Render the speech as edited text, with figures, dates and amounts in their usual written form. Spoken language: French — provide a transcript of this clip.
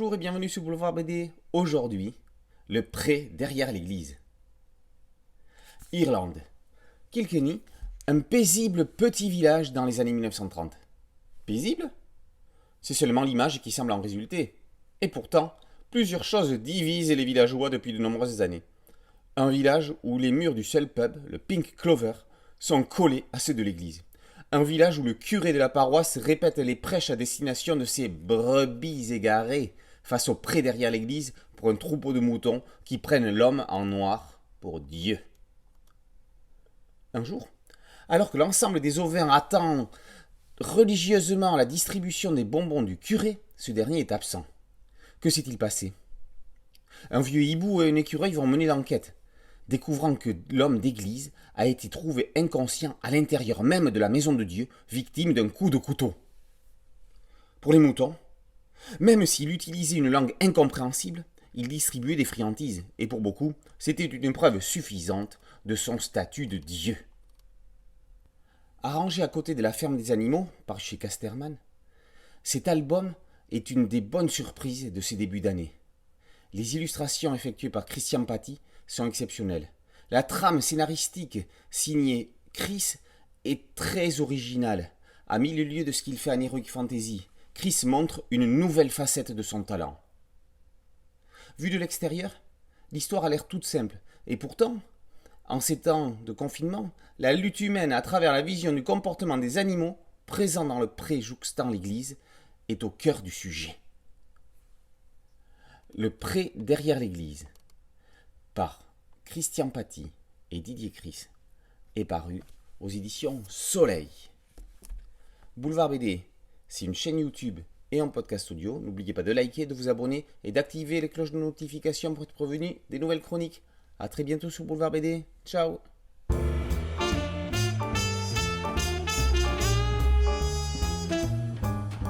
Bonjour et bienvenue sur Boulevard BD. Aujourd'hui, le pré derrière l'église. Irlande. Kilkenny, un paisible petit village dans les années 1930. Paisible? C'est seulement l'image qui semble en résulter. Et pourtant, plusieurs choses divisent les villageois depuis de nombreuses années. Un village où les murs du seul pub, le Pink Clover, sont collés à ceux de l'église. Un village où le curé de la paroisse répète les prêches à destination de ses brebis égarées face au pré derrière l'église pour un troupeau de moutons qui prennent l'homme en noir pour Dieu. Un jour, alors que l'ensemble des ovins attend religieusement la distribution des bonbons du curé, ce dernier est absent. Que s'est-il passé? Un vieux hibou et un écureuil vont mener l'enquête, découvrant que l'homme d'église a été trouvé inconscient à l'intérieur même de la maison de Dieu, victime d'un coup de couteau. Pour les moutons, même s'il utilisait une langue incompréhensible, il distribuait des friandises, et pour beaucoup, c'était une preuve suffisante de son statut de Dieu. Arrangé à côté de La ferme des animaux, par chez Casterman, cet album est une des bonnes surprises de ces débuts d'année. Les illustrations effectuées par Christian Paty sont exceptionnelles. La trame scénaristique signée Chris est très originale, à mille lieues de ce qu'il fait en Heroic Fantasy. Chris montre une nouvelle facette de son talent. Vu de l'extérieur, l'histoire a l'air toute simple, et pourtant, en ces temps de confinement, la lutte humaine à travers la vision du comportement des animaux présents dans le pré jouxtant l'église est au cœur du sujet. Le pré derrière l'église, par Christian Paty et Didier Chris, est paru aux éditions Soleil. Boulevard BD, c'est une chaîne YouTube et un podcast audio. N'oubliez pas de liker, de vous abonner et d'activer les cloches de notification pour être prévenu des nouvelles chroniques. A très bientôt sur Boulevard BD. Ciao!